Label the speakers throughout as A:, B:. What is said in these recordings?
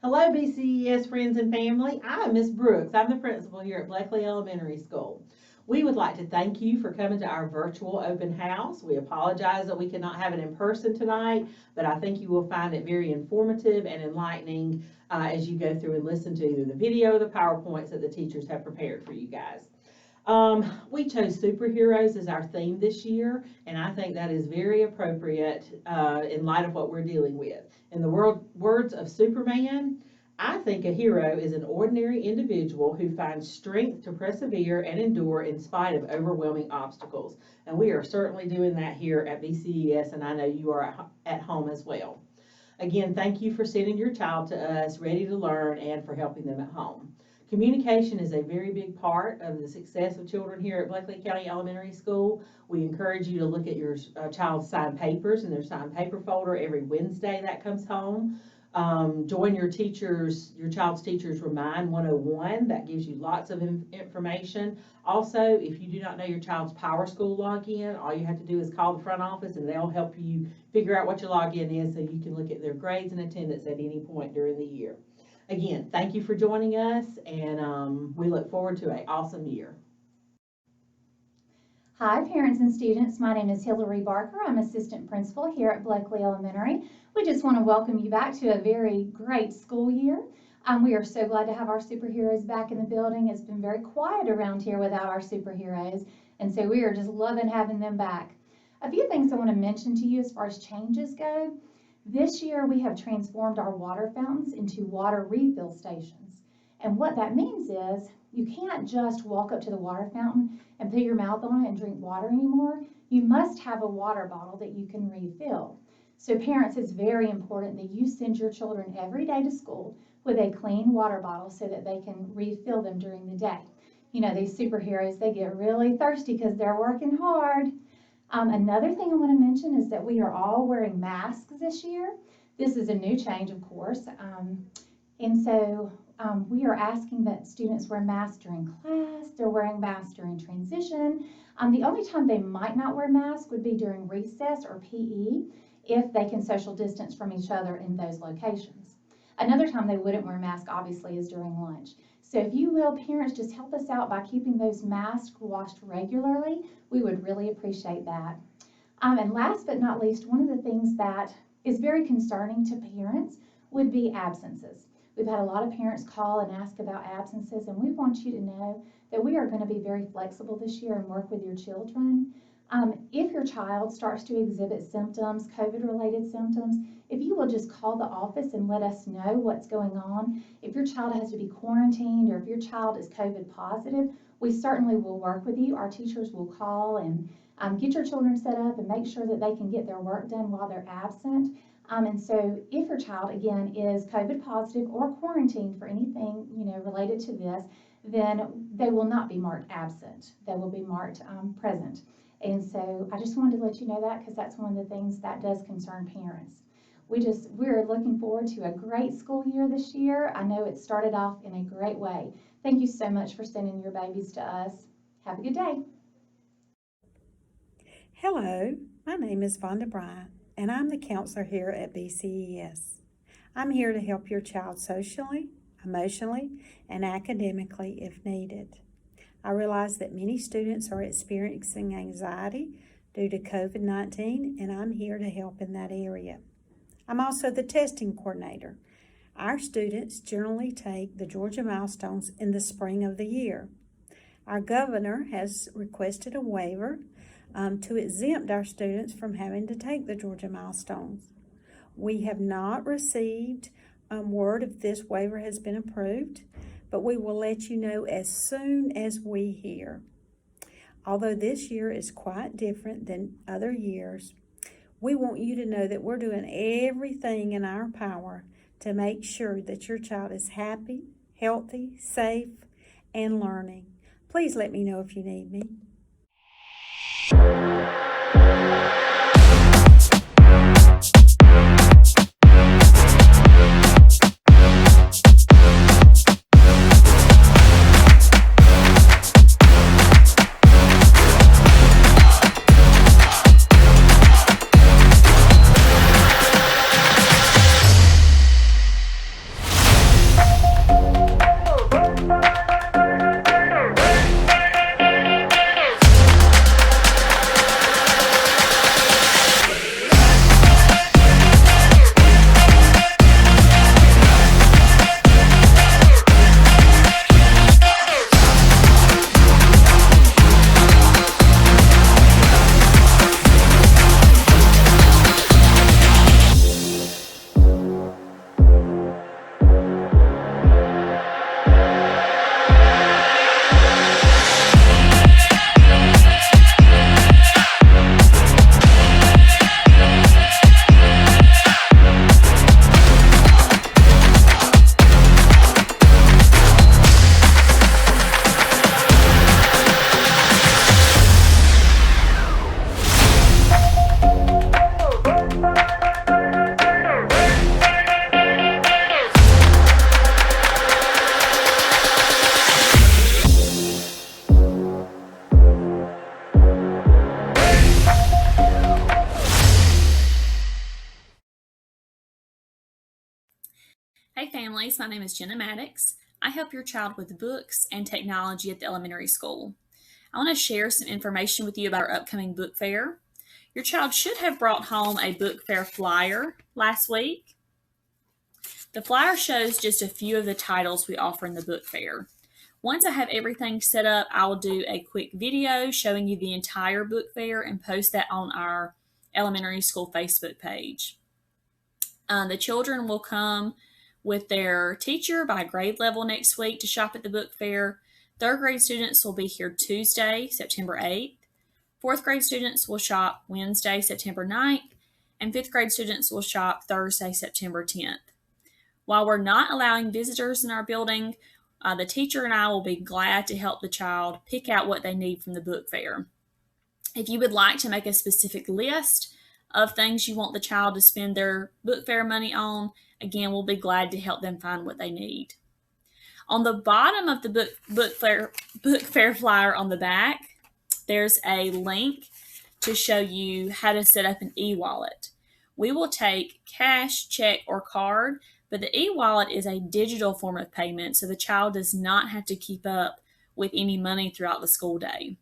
A: Hello, BCES friends and family. I'm Miss Brooks. I'm the principal here at Bleckley Elementary School. We would like to thank you for coming to our virtual open house. We apologize that we could not have it in person tonight, but I think you will find it very informative and enlightening as you go through and listen to either the video or the PowerPoints that the teachers have prepared for you guys. We chose superheroes as our theme this year, and I think that is very appropriate in light of what we're dealing with. In the words of Superman, I think a hero is an ordinary individual who finds strength to persevere and endure in spite of overwhelming obstacles. And we are certainly doing that here at BCES, and I know you are at home as well. Again, thank you for sending your child to us ready to learn and for helping them at home. Communication is a very big part of the success of children here at Bleckley County Elementary School. We encourage you to look at your child's signed papers in their signed paper folder every Wednesday that comes home. Join your child's teachers Remind 101. That gives you lots of information. Also, if you do not know your child's PowerSchool login, all you have to do is call the front office and they'll help you figure out what your login is so you can look at their grades and attendance at any point during the year. Again, thank you for joining us, and we look forward to an awesome year.
B: Hi, parents and students. My name is Hillary Barker. I'm assistant principal here at Bleckley Elementary. We just want to welcome you back to a very great school year. We are so glad to have our superheroes back in the building. It's been very quiet around here without our superheroes, and so we are just loving having them back. A few things I want to mention to you as far as changes go. This year we have transformed our water fountains into water refill stations. And what that means is you can't just walk up to the water fountain and put your mouth on it and drink water anymore. You must have a water bottle that you can refill. So parents, it's very important that you send your children every day to school with a clean water bottle so that they can refill them during the day. You know, these superheroes, they get really thirsty because they're working hard. Another thing I want to mention is that we are all wearing masks this year. This is a new change, of course. We are asking that students wear masks during class. They're wearing masks during transition. The only time they might not wear masks would be during recess or PE if they can social distance from each other in those locations. Another time they wouldn't wear masks, obviously, is during lunch. So if you will, parents, just help us out by keeping those masks washed regularly. We would really appreciate that. And last but not least, one of the things that is very concerning to parents would be absences. We've had a lot of parents call and ask about absences, and we want you to know that we are going to be very flexible this year and work with your children. If your child starts to exhibit symptoms, COVID-related symptoms, if you will just call the office and let us know what's going on. If your child has to be quarantined or if your child is COVID positive, we certainly will work with you. Our teachers will call and get your children set up and make sure that they can get their work done while they're absent. And so if your child, again, is COVID positive or quarantined for anything, related to this, then they will not be marked absent. They will be marked present. And so I just wanted to let you know that because that's one of the things that does concern parents. We're looking forward to a great school year this year. I know it started off in a great way. Thank you so much for sending your babies to us. Have a good day.
C: Hello, my name is Vonda Bryant, and I'm the counselor here at BCES. I'm here to help your child socially, emotionally, and academically if needed. I realize that many students are experiencing anxiety due to COVID-19, and I'm here to help in that area. I'm also the testing coordinator. Our students generally take the Georgia Milestones in the spring of the year. Our governor has requested a waiver to exempt our students from having to take the Georgia Milestones. We have not received word if this waiver has been approved, but we will let you know as soon as we hear. Although this year is quite different than other years, we want you to know that we're doing everything in our power to make sure that your child is happy, healthy, safe, and learning. Please let me know if you need me.
D: Hey families, my name is Jenna Maddox. I help your child with books and technology at the elementary school. I want to share some information with you about our upcoming book fair. Your child should have brought home a book fair flyer last week. The flyer shows just a few of the titles we offer in the book fair. Once I have everything set up, I will do a quick video showing you the entire book fair and post that on our elementary school Facebook page. The children will come with their teacher by grade level next week to shop at the book fair. Third grade students will be here Tuesday, September 8th. Fourth grade students will shop Wednesday, September 9th. And fifth grade students will shop Thursday, September 10th. While we're not allowing visitors in our building, the teacher and I will be glad to help the child pick out what they need from the book fair. If you would like to make a specific list of things you want the child to spend their book fair money on, again, we'll be glad to help them find what they need. On the bottom of the book fair flyer on the back, there's a link to show you how to set up an e-wallet. We will take cash, check, or card, but the e-wallet is a digital form of payment, so the child does not have to keep up with any money throughout the school day.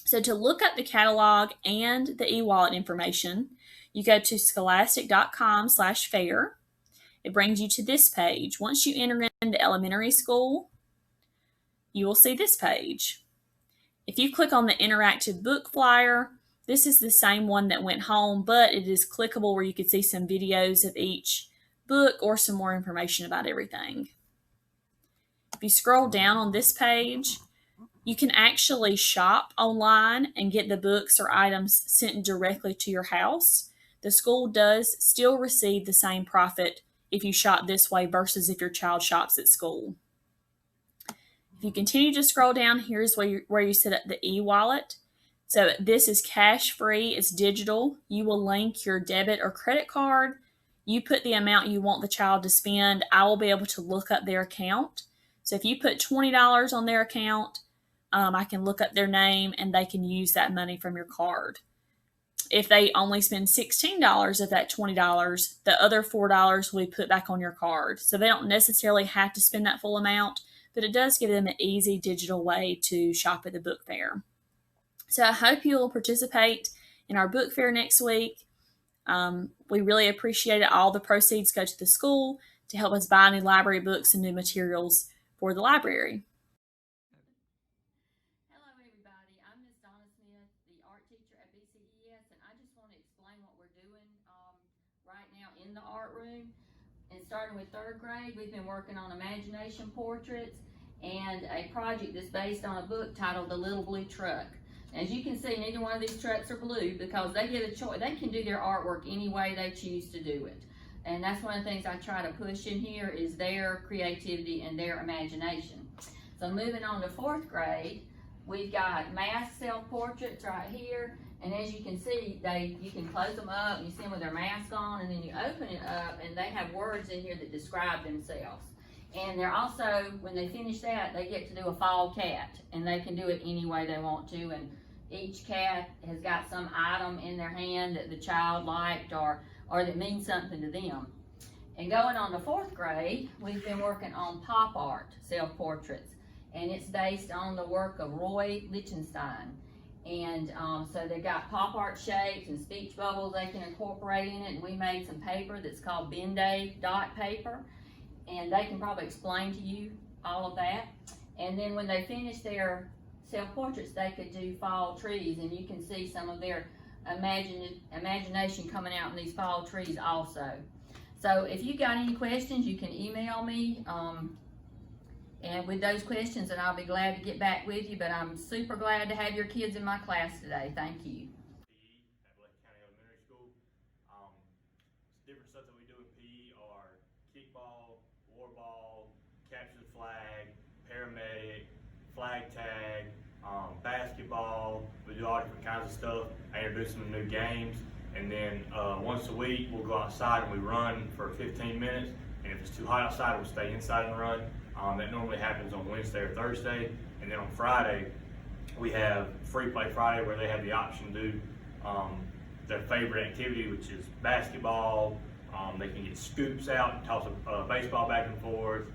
D: So to look up the catalog and the e-wallet information, you go to scholastic.com/fair. It brings you to this page. Once you enter into elementary school, you will see this page. If you click on the interactive book flyer, this is the same one that went home, but it is clickable where you can see some videos of each book or some more information about everything. If you scroll down on this page, you can actually shop online and get the books or items sent directly to your house. The school does still receive the same profit if you shop this way versus if your child shops at school. If you continue to scroll down, here's where you set up the e-wallet. So this is cash free, it's digital. You will link your debit or credit card. You put the amount you want the child to spend. I will be able to look up their account. So if you put $20 on their account, I can look up their name and they can use that money from your card. If they only spend $16 of that $20, the other $4 will be put back on your card. So they don't necessarily have to spend that full amount, but it does give them an easy digital way to shop at the book fair. So I hope you will participate in our book fair next week. We really appreciate it. All the proceeds go to the school to help us buy new library books and new materials for the library.
E: Hello everybody, I'm Miss Donna Smith, the art teacher at BCES, and I just want to explain what we're doing right now in the art room. And starting with third grade, we've been working on imagination portraits and a project that's based on a book titled The Little Blue Truck. As you can see, neither one of these trucks are blue because they get a choice. They can do their artwork any way they choose to do it. And that's one of the things I try to push in here is their creativity and their imagination. So moving on to fourth grade, we've got mask self-portraits right here. And as you can see, you can close them up, you see them with their mask on, and then you open it up and they have words in here that describe themselves. And they're also, when they finish that, they get to do a fall cat, and they can do it any way they want to. And each cat has got some item in their hand that the child liked or that means something to them. And going on to fourth grade, we've been working on pop art self-portraits, and it's based on the work of Roy Lichtenstein. And so they've got pop art shapes and speech bubbles they can incorporate in it, and we made some paper that's called Ben-Day dot paper, and they can probably explain to you all of that. And then when they finish their self-portraits, they could do fall trees, and you can see some of their imagination coming out in these fall trees also. So if you got any questions, you can email me and with those questions, and I'll be glad to get back with you. But I'm super glad to have your kids in my class today. Thank you.
F: PE at Blake County Elementary School. Different stuff that we do in PE are kickball, war ball, capture the flag, paramedic, flag tag, basketball. We do all different kinds of stuff. I introduce them to new games, and then once a week we'll go outside and we run for 15 minutes. And if it's too hot outside, we'll stay inside and run. That normally happens on Wednesday or Thursday. And then on Friday, we have Free Play Friday, where they have the option to do their favorite activity, which is basketball, They can get scoops out, toss a baseball back and forth,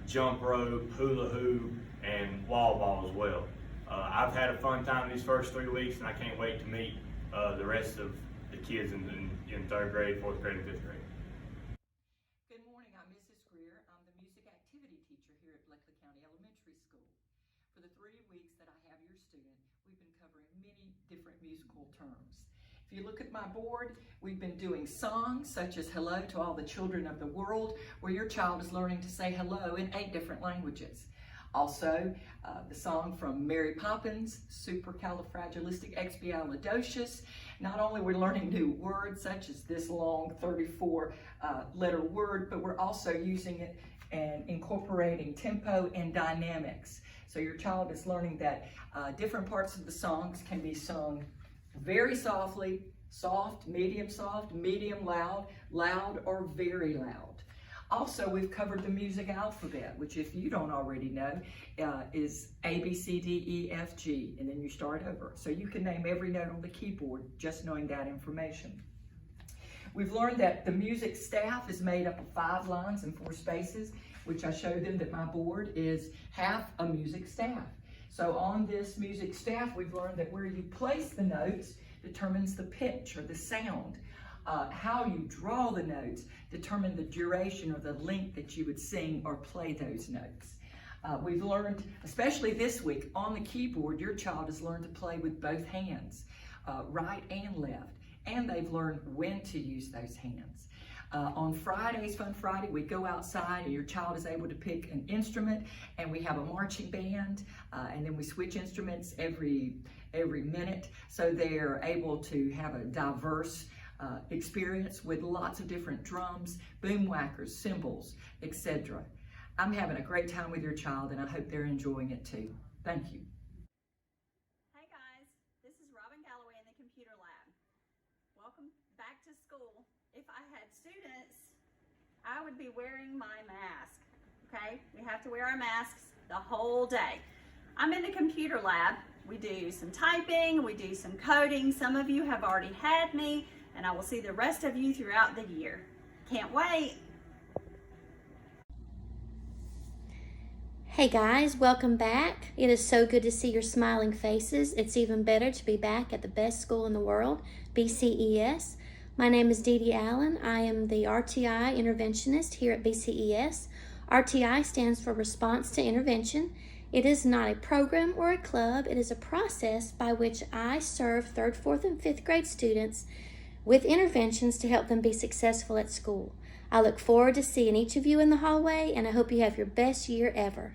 F: jump rope, hula hoop, and wall ball as well. I've had a fun time these first 3 weeks, and I can't wait to meet the rest of the kids in 3rd grade, 4th grade, and 5th grade.
G: Good morning, I'm Mrs. Greer. I'm the music activity teacher here at Bleckley County Elementary School. For the 3 weeks that I have your student, we've been covering many different musical terms. If you look at my board, we've been doing songs such as Hello to All the Children of the World, where your child is learning to say hello in 8 different languages. Also, the song from Mary Poppins, Supercalifragilisticexpialidocious. Not only we're learning new words such as this long 34 letter word, but we're also using it and incorporating tempo and dynamics. So your child is learning that different parts of the songs can be sung very softly, soft, medium loud, loud, or very loud. Also, we've covered the music alphabet, which if you don't already know, is A, B, C, D, E, F, G, and then you start over. So you can name every note on the keyboard just knowing that information. We've learned that the music staff is made up of 5 lines and 4 spaces, which I showed them that my board is half a music staff. So on this music staff, we've learned that where you place the notes determines the pitch or the sound. How you draw the notes determine the duration or the length that you would sing or play those notes. We've learned, especially this week, on the keyboard, your child has learned to play with both hands, right and left, and they've learned when to use those hands. On Fridays, Fun Friday, we go outside and your child is able to pick an instrument, and we have a marching band, and then we switch instruments every minute, so they're able to have a diverse experience with lots of different drums, boom whackers, cymbals, etc. I'm having a great time with your child, and I hope they're enjoying it too. Thank you.
H: Hey guys, this is Robin Galloway in the Computer Lab. Welcome back to school. If I had students, I would be wearing my mask, okay? We have to wear our masks the whole day. I'm in the Computer Lab. We do some typing, we do some coding. Some of you have already had me, and I will see the rest of you throughout the year. Can't wait.
I: Hey guys, welcome back. It is so good to see your smiling faces. It's even better to be back at the best school in the world, BCES. My name is Dee Dee Allen. I am the RTI interventionist here at BCES. RTI stands for Response to Intervention. It is not a program or a club. It is a process by which I serve 3rd, 4th, and 5th grade students with interventions to help them be successful at school. I look forward to seeing each of you in the hallway, and I hope you have your best year ever.